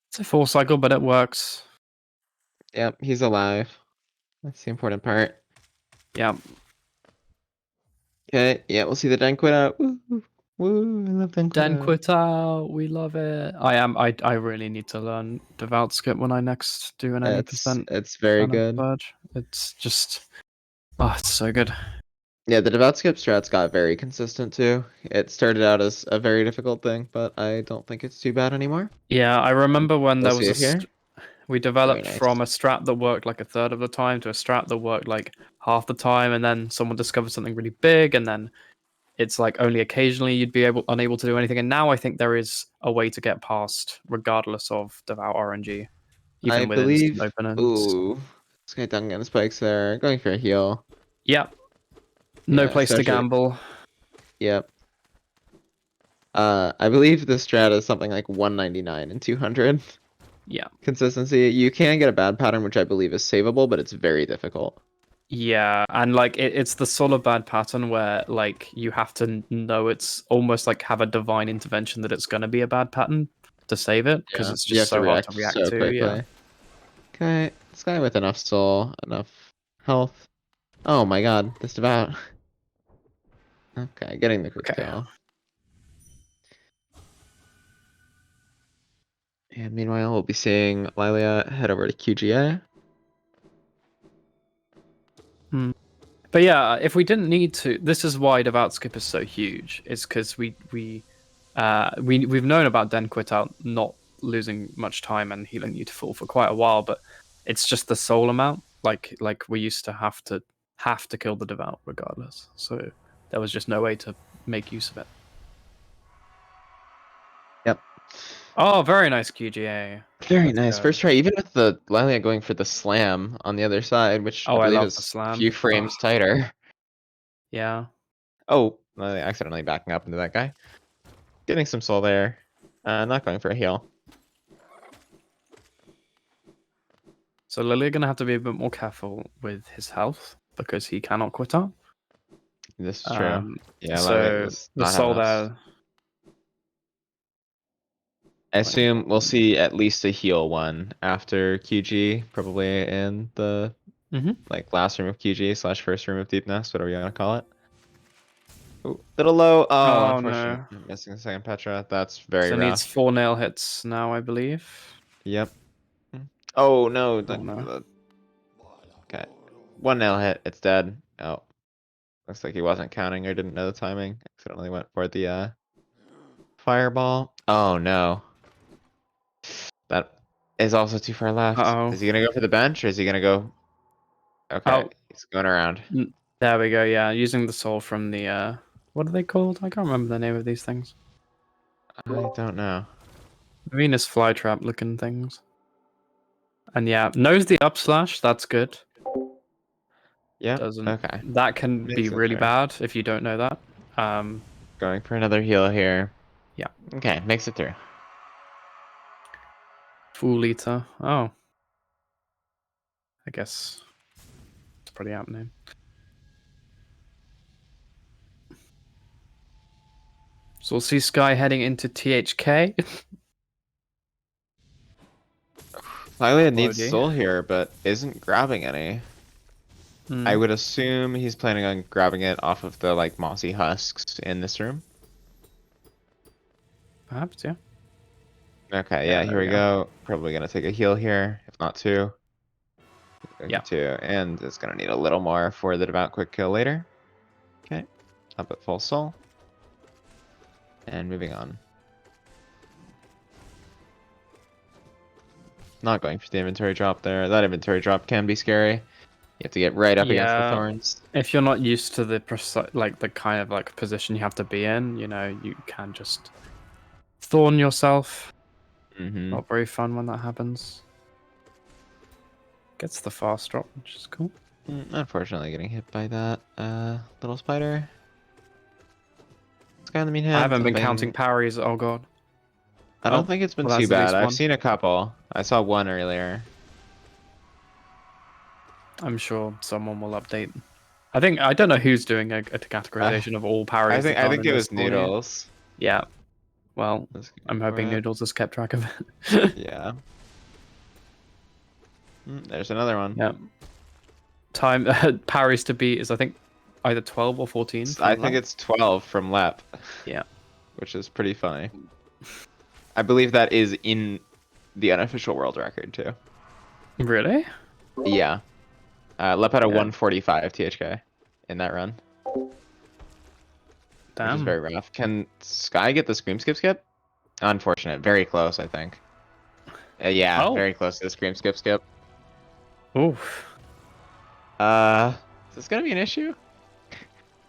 It's a 4 cycle, but it works. Yep, he's alive. That's the important part. Yeah. Okay, yeah, we'll see the Den quit out. Woo, woo, woo, I love Den quit Dan out. quit out. We love it. I really need to learn Devout Skip when I next do an any percent It's very kind of good. purge. It's just it's so good. Yeah, the devout skip strats got very consistent too. It started out as a very difficult thing, but I don't think it's too bad anymore. Yeah, I remember when We'll there see was it here. we Very developed nice. from a strat that worked like a third of the time to a strat that worked like half the time, and then someone discovered something really big, and then it's like only occasionally you'd be unable to do anything. And now I think there is a way to get past, regardless of devout RNG, I even with instant believe. openings. Ooh, Sky Duncan spikes there, going for a heal. Yeah, no Yeah, place to especially. gamble. Yep. I believe the strat is something like 199 and 200 Yeah. consistency. You can get a bad pattern, which I believe is savable, but it's very difficult. Yeah, and like it's the sort of bad pattern where like you have to know it's almost like have a divine intervention that it's going to be a bad pattern to save it because Yeah, it's you just have to so hard to react react so to. Yeah. quickly. Okay, this guy with enough soul, enough health. Oh my god, just about. Okay, getting the quick Okay. kill. And meanwhile, we'll be seeing Lylia head over to QGA. Hmm. But yeah, if we didn't need to, this is why devout skip is so huge. It's because we've known about Den Quit out not losing much time and healing you to full for quite a while, but it's just the soul amount. Like we used to have to kill the devout regardless. So there was just no way to make use of it. Yep. Oh, very nice QGA. Very Let's nice. go. First try, even with the Lylia going for the slam on the other side, which I Oh, I believe love the is a slam. few Oh, frames tighter. yeah. Oh, Lylia accidentally backing up into that guy. Getting some soul there. Not going for a heal. So Lily gonna have to be a bit more careful with his health because he cannot quit up. This is true. Yeah, Lylia So does the not have soul enough. there. I assume we'll see at least a heal one after QG, probably in the Mm-hmm. like last room of QG / first room of Deep Nest, whatever you want to call it. Ooh, little low. Oh, Oh unfortunate. no. Missing the second Petra. That's very So it needs rough. 4 nail hits now, I believe. Yep. Oh no. Oh no. Okay. One nail hit. It's dead. Oh, looks like he wasn't counting or didn't know the timing. Accidentally went for the fireball. Oh no. That is also too far left. Uh-oh. Is he gonna go for the bench or is he gonna go? Okay, Oh, he's going around. there we go. Yeah, using the soul from the what are they called? I can't remember the name of these things. I don't know. Venus flytrap looking things. And yeah, knows the up slash. That's good. Yep. Doesn't Okay. that can be Makes it really through. bad if you don't know that. Going for another heal here. Yeah. Okay, makes it through. Full eater. Oh, I guess it's pretty apt name. So we'll see Sky heading into THK. Lylia needs Apology. soul here, but isn't grabbing any. I Hmm. would assume he's planning on grabbing it off of the like mossy husks in this room. Perhaps, yeah. Okay, Yeah, yeah, there here we we go. go. Probably gonna take a heal here, if not two. Going Yeah. for two, and it's gonna need a little more for the devout quick kill later. Okay, up at full soul. And moving on. Not going for the inventory drop there. That inventory drop can be scary. You have to get right up against the Yeah. thorns. If you're not used to the precise, like the kind of like position you have to be in, you know, you can just thorn yourself. Mm-hmm. Not very fun when that happens. Gets the fast drop, which is cool. Unfortunately, getting hit by that little spider. This guy in the I meantime, haven't been counting something. parries. Oh god. I don't Oh, think it's been well, too that's at bad. least I've one. seen a couple. I saw one earlier. I'm sure someone will update. I don't know who's doing a Uh, categorization of all I parries think that I aren't think in it this was tournament. Noodles. Yeah. Well, Let's go I'm for hoping it. Noodles has kept track of it. Yeah. There's another one. Yeah. Time parries to beat is I think either 12 or 14 I from think left. it's 12 from Lep, Yeah. which is pretty funny. I believe that is in the unofficial world record too. Really? Yeah. Lep had a Yeah. 145 THK in that run, which is Damn. very rough. Can Sky get the scream skip skip? Unfortunate. Very close, I think. Yeah, Oh. very close to the scream skip skip. Oof. Is this gonna be an issue?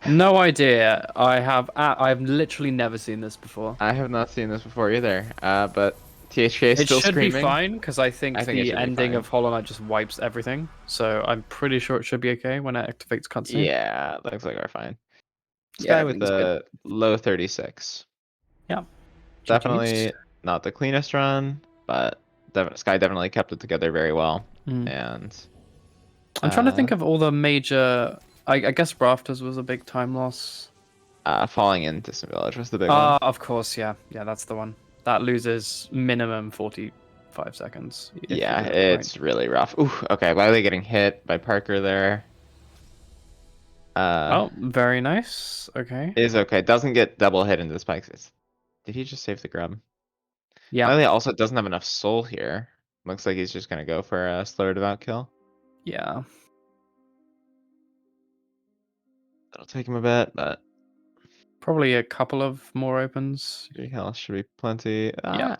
No idea. I've literally never seen this before. I have not seen this before either. But THK is It still should be screaming. fine because I I think think it the should be ending fine. of Hollow Knight just wipes everything. So I'm pretty sure it should be okay when it activates cutscene. Yeah, looks like we're fine. Yeah, Sky with everything's good. the low 36. Yeah. GG's. Definitely not the cleanest run, but Sky definitely kept it together very well. Mm. And I'm trying to think of all the major. I guess Rafters was a big time loss. Falling in Distant Village was the big one. Of course, yeah, that's the one. That loses minimum 45 seconds if you're Yeah, doing it right. it's really rough. Ooh, okay, Lyliya getting hit by Parker there. Oh, very nice. Okay. Is okay. Doesn't get double hit into the spikes. Did he just save the grub? Yeah. Lyliya also doesn't have enough soul here. Looks like he's just gonna go for a slower devout kill. Yeah. That'll take him a bit, but Probably a couple of more opens. 3 health should be plenty. Yeah.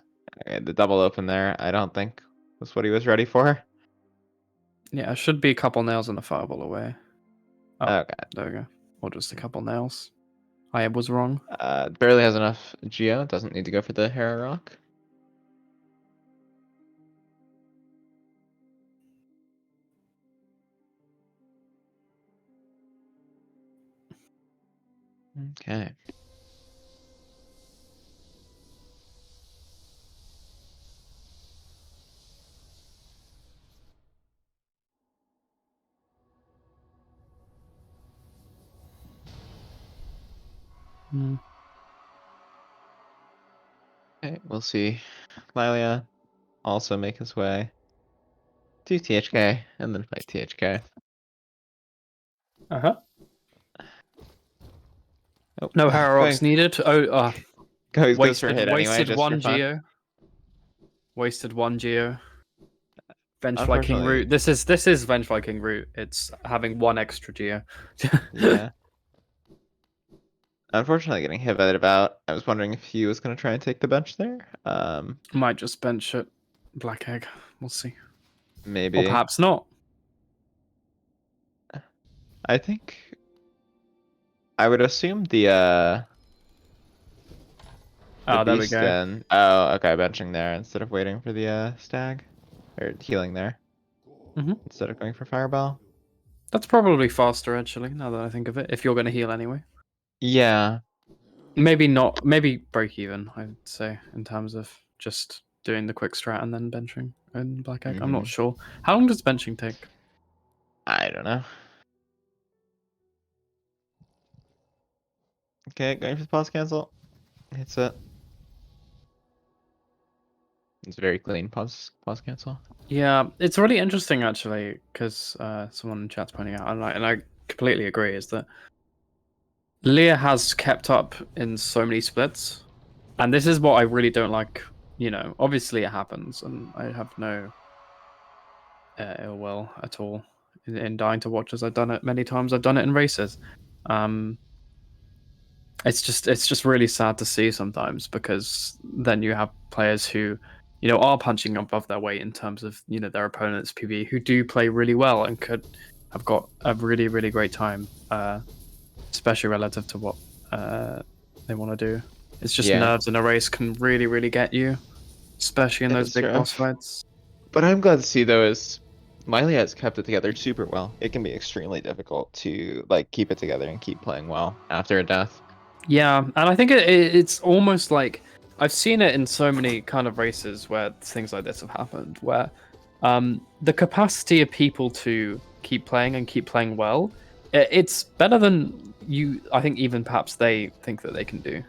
Okay, the double open there, I don't think was what he was ready for. Yeah, it should be a couple nails and a fireball away. Oh, Okay. there we go. Or just a couple nails. I was wrong. Barely has enough Geo. Doesn't need to go for the Hera Rock. Okay. Mm. Okay, we'll see. Lylia also make his way to THK and then fight THK. Uh-huh. Oh, No Hera Rocks going, needed. Oh, goes for a hit anyway, wasted just for one fun. Geo. Wasted one Geo. Vengefly King Unfortunately, route. This is Vengefly King route. It's having one extra Geo. yeah. Unfortunately, getting hit by it about. I was wondering if he was going to try and take the bench there. Might just bench it. Black Egg. We'll see. Or Maybe. perhaps not. I think I would assume the Oh, there we beast go. then. Oh, okay, benching there instead of waiting for the stag or healing there instead of going for fireball. That's probably faster, actually, now that I think of it, if you're going to heal anyway. Yeah. Maybe not. Maybe break even, I'd say, in terms of just doing the quick strat and then benching in Black Egg. I'm not sure. How long does benching take? I don't know. Okay, going for the pause cancel. Hits it. It's very clean pause cancel. Yeah, it's really interesting, actually, because someone in chat's pointing out, and I completely agree, is that Lyliya has kept up in so many splits, and this is what I really don't like. You know, obviously it happens, and I have no ill will at all in dying to watch, as I've done it many times. I've done it in races. It's just really sad to see sometimes, because then you have players who, you know, are punching above their weight in terms of, you know, their opponents' PB, who do play really well and could have got a really, really great time, especially relative to what they want to do. It's just nerves in a race can really, really get you, especially in those big boss fights. But I'm glad to see though is Miley has kept it together super well. It can be extremely difficult to like keep it together and keep playing well after a death. Yeah, and I think it's almost like I've seen it in so many kind of races where things like this have happened, where the capacity of people to keep playing and keep playing well, it's better than you. I think even perhaps they think that they can do,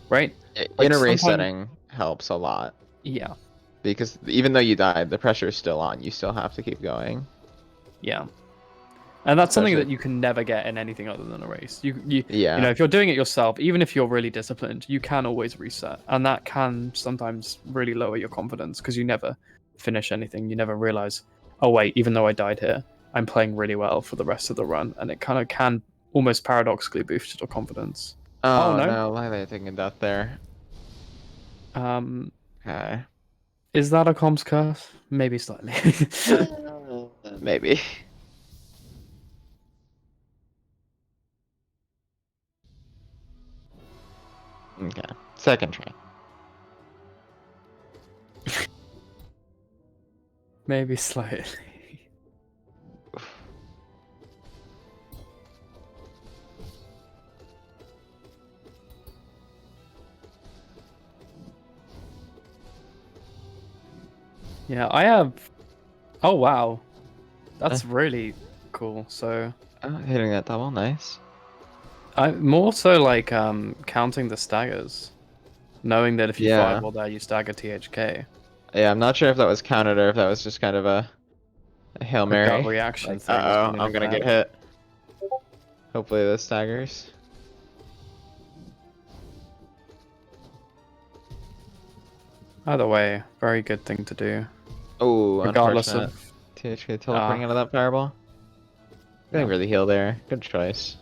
right? In a race setting helps a lot. Yeah. Because even though you died, the pressure is still on. You still have to keep going. Yeah. And that's something that you can never get in anything other than a race. You know, if you're doing it yourself, even if you're really disciplined, you can always reset, and that can sometimes really lower your confidence because you never finish anything. You never realize, oh wait, even though I died here, I'm playing really well for the rest of the run, and it kind of can almost paradoxically boost your confidence. Oh no, Lyliya taking a death there. Okay. Is that a comms curse? Maybe slightly. Maybe. Okay. Second try. Maybe slightly. Yeah, I have. Oh wow, That's really cool. So Hitting that double, nice. I more so like counting the staggers, knowing that if you Yeah. fireball there, you stagger THK. Yeah, I'm not sure if that was counted or if that was just kind of a Hail A gut Mary. reaction Like, thing is uh-oh, kind of I'm gonna get exact. hit. Hopefully this staggers. Either way, very good thing to do, Oh, regardless unfortunate. of THK teleporting out of that fireball. Going yeah. for the heal there. Good choice.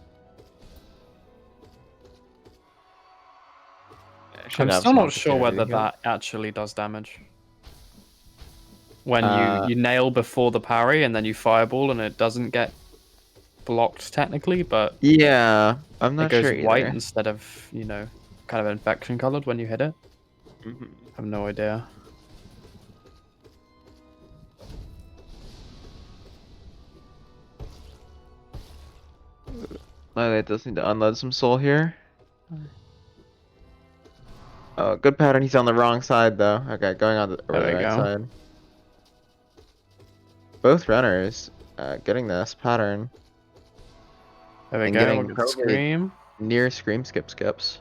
Should I'm have still some not sure opportunity to whether heal. that actually does damage. When Uh, you nail before the parry and then you fireball and it doesn't get blocked technically, but yeah, I'm it not goes sure white either. instead of, kind of infection colored when you hit it. Mhm. I have no idea. Oh, it does need to unload some soul here. Oh, good pattern. He's on the wrong side though. Okay, going on over There the we right go. side. Both runners getting this pattern There we and go. getting Look at the probably scream. near scream skips.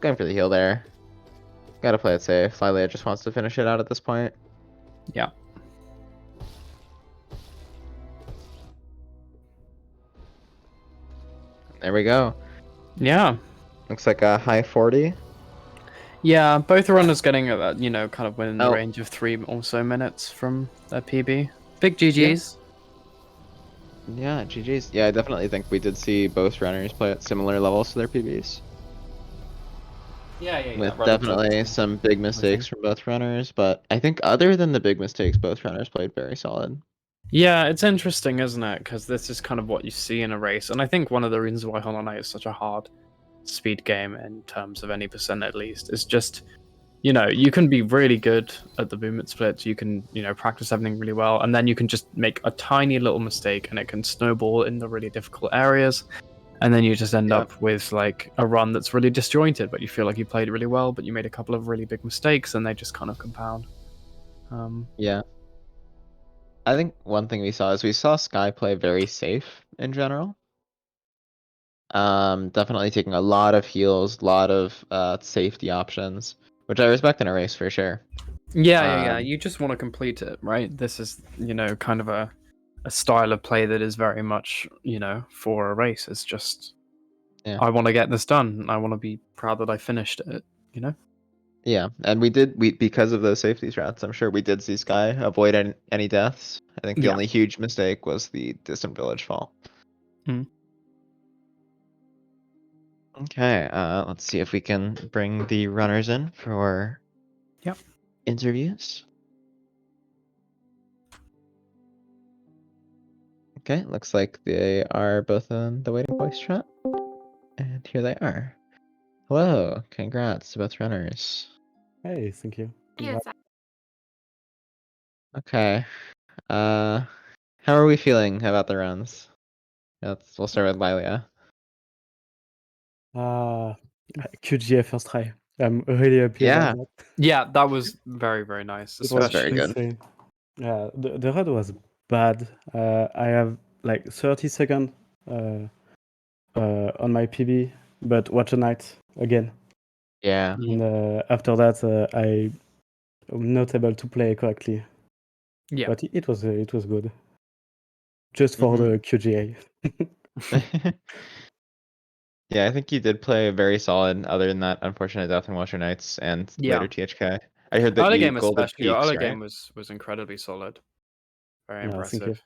Going for the heal there. Gotta play it safe. Lyliya just wants to finish it out at this point. Yeah. There we go. Yeah. Looks like a high 40. Yeah, both runners getting kind of within the Oh, range of 3 or so minutes from their PB. Big yeah. GG's. Yeah, GG's. Yeah, I definitely think we did see both runners play at similar levels to their PBs. Yeah. With Relative definitely to some big everything. mistakes from both runners, but I think other than the big mistakes, both runners played very solid. Yeah, it's interesting, isn't it? Because this is kind of what you see in a race, and I think one of the reasons why Hollow Knight is such a hard speed game in terms of any percent at least is just you can be really good at the movement splits, you can practice everything really well, and then you can just make a tiny little mistake and it can snowball in the really difficult areas, and then you just end Yeah. up with like a run that's really disjointed, but you feel like you played really well, but you made a couple of really big mistakes and they just kind of compound. Yeah. I think one thing we saw is we saw Skye play very safe in general. Definitely taking a lot of heals, a lot of safety options, which I respect in a race for sure. Yeah. You just want to complete it, right? This is, kind of a style of play that is very much, for a race. It's just, Yeah. I want to get this done. I want to be proud that I finished it. Yeah, and we because of those safety strats, I'm sure we did see Skye avoid any deaths. I think the Yeah. only huge mistake was the distant village fall. Mm. Okay, let's see if we can bring the runners in for Yep. interviews. Okay, looks like they are both in the waiting voice chat. And here they are. Hello, congrats to both runners. Hey, thank you. Yes, Okay, how are we feeling about the runs? We'll start with Lylia. Uh, QGA first try. I'm really happy Yeah, about that. Yeah, that was very, very nice. It was was very Especially, good. insane. Yeah, the run was bad. I have like 30 seconds on my PB, but watch a night again. Yeah. And after that, I am not able to play correctly. yeah. But it was good. Just for Mhm. the QGA. Yeah, I think you did play very solid, other than that unfortunate death in Washer Nights and Yeah. later THK. I heard that Early you game golded especially. Your peaks, early right? game was incredibly solid. Very Yeah, thank you. impressive.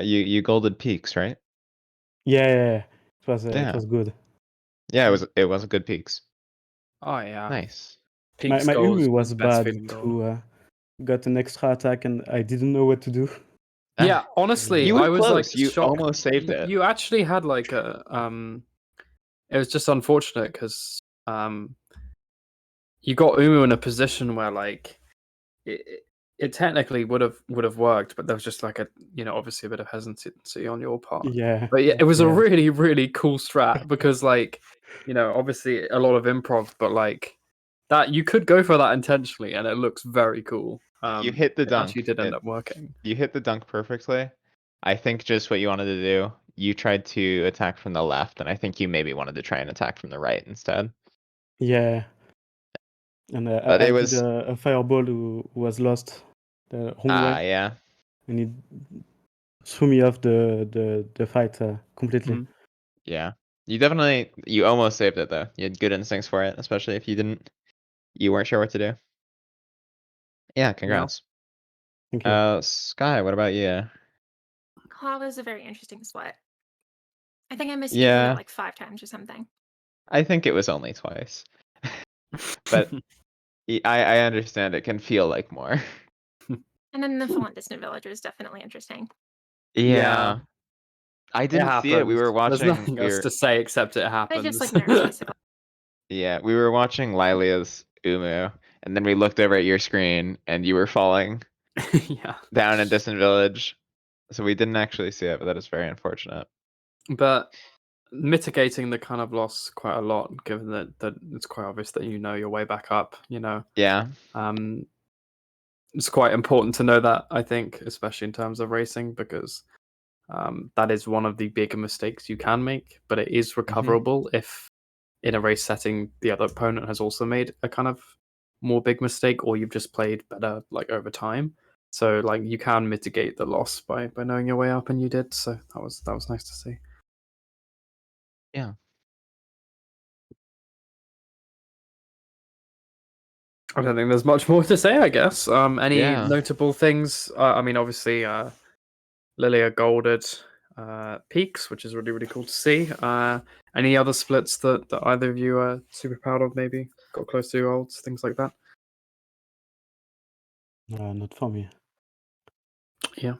You golded peaks, right? Yeah. It Yeah. was good. Yeah, it was a good peaks. Oh yeah. Nice. Peak My goals Umi is was the best bad feeling goal. too. Got an extra attack and I didn't know what to do. Yeah, honestly, You I were was like close. You shocked. almost saved it. You actually had like a it was just unfortunate because you got Umu in a position where like it technically would have worked, but there was just like obviously a bit of hesitancy on your part. Yeah. But yeah, it was a Yeah. really cool strat because like obviously a lot of improv, but like that you could go for that intentionally, and it looks very cool. You hit the It dunk. actually did end up working. You hit the dunk perfectly. I think just what you wanted to do, you tried to attack from the left, and I think you maybe wanted to try and attack from the right instead. Yeah. And But I it did was, a fireball who was lost the wrong way, yeah. and it threw me off the fight completely. Mhm. Yeah. You almost saved it though. You had good instincts for it, especially if you weren't sure what to do. Yeah, congrats. Thank you. Sky, what about you? Oh, it was a very interesting split. I think I missed you Yeah. like 5 times or something. I think it was only twice. But I understand it can feel like more. And then the full on distant village was definitely interesting. Yeah. I It didn't see it. We happens. were There's watching. nothing else to say except it I happens. just like nerves basically. Yeah, we were watching Lylia's Umu, and then we looked over at your screen, and you were falling Yeah. down in Distant Village. So we didn't actually see it, but that is very unfortunate. But mitigating the kind of loss quite a lot, given that it's quite obvious that you know your way back up. Yeah. It's quite important to know that, I think, especially in terms of racing, because that is one of the bigger mistakes you can make, but it is recoverable if in a race setting the other opponent has also made a kind of more big mistake, or you've just played better like over time. So like you can mitigate the loss by knowing your way up, and you did. So that was nice to see. Yeah. I don't think there's much more to say, I guess. Any Yeah. notable things? I mean, obviously, Lyliya golded peaks, which is really, really cool to see. Any other splits that either of you are super proud of, maybe? Got close to your olds, things like that? Not for me. Yeah.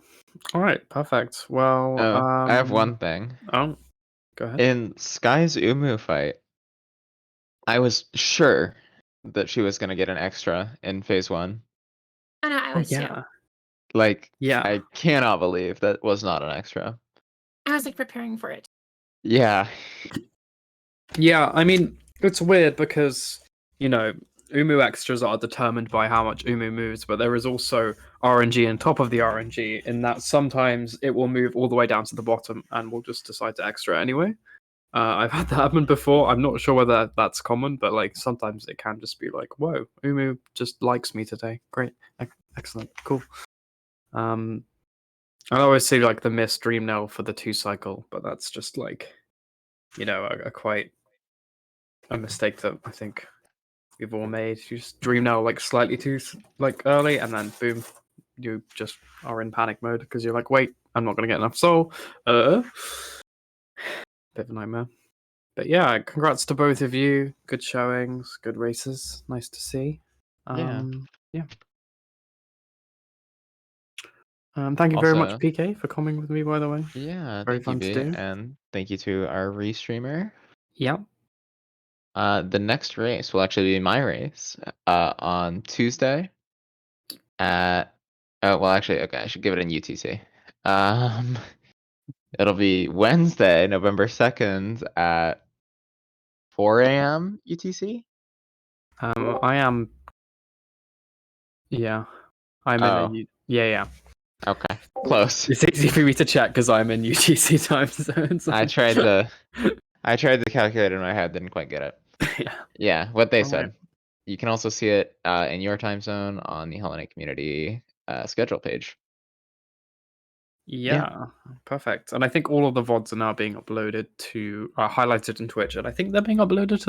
All right, perfect. Well, I have one thing. Oh, go ahead. In Sky's Umu fight, I was sure that she was going to get an extra in phase 1. I know, I was too. Like, Yeah. I cannot believe that was not an extra. I was like preparing for it. Yeah. Yeah, I mean, it's weird because, Umu extras are determined by how much Umu moves, but there is also RNG on top of the RNG, in that sometimes it will move all the way down to the bottom and we'll just decide to extra anyway. I've had that happen before. I'm not sure whether that's common, but like sometimes it can just be like, whoa, Umu just likes me today. Great. Excellent. Cool. I always see like the missed Dream Nail for the 2 cycle, but that's just like, a quite a mistake that I think we've all made. You just Dream Nail like slightly too like early, and then boom, you just are in panic mode because you're like, wait, I'm not gonna get enough soul. Bit of a nightmare. But yeah, congrats to both of you. Good showings, good races. Nice to see. Yeah. Yeah. Thank you very much, Also- PK, for coming with me, by the way. Yeah, Very thank you, fun to B. do. And thank you to our restreamer. Yeah. The next race will actually be my race on Tuesday at well, actually, okay, I should give it an UTC. It'll be Wednesday, November 2nd at 4 a.m. UTC. I am. Yeah, I'm in Oh. yeah. Okay, close. It's easy for me to check because I'm in UTC time zones. I tried to calculate it in my head, didn't quite get it. Yeah. Yeah, what they All said. right. You can also see it in your time zone on the Hellenic Community schedule page. Yeah, perfect. And I think all of the VODs are now being uploaded to highlighted in Twitch, and I think they're being uploaded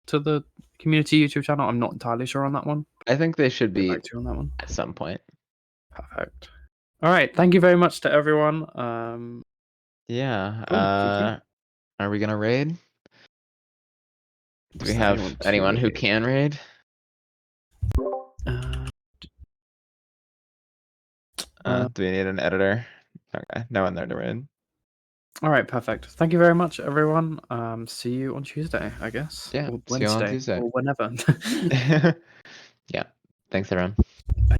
to the community YouTube channel. I'm not entirely sure on that one. I think they should Get be back to you on that one. at some point. Perfect. All right. Thank you very much to everyone. Yeah. Cool, GG. Are we gonna raid? Do we Is have anyone to anyone who raid? can raid? Do we need an editor? Okay, no one there to raid. All right, perfect. Thank you very much, everyone. See you on Tuesday, I guess. Yeah, Or see you on Wednesday, Tuesday. or whenever. Yeah. Thanks, everyone. Bye.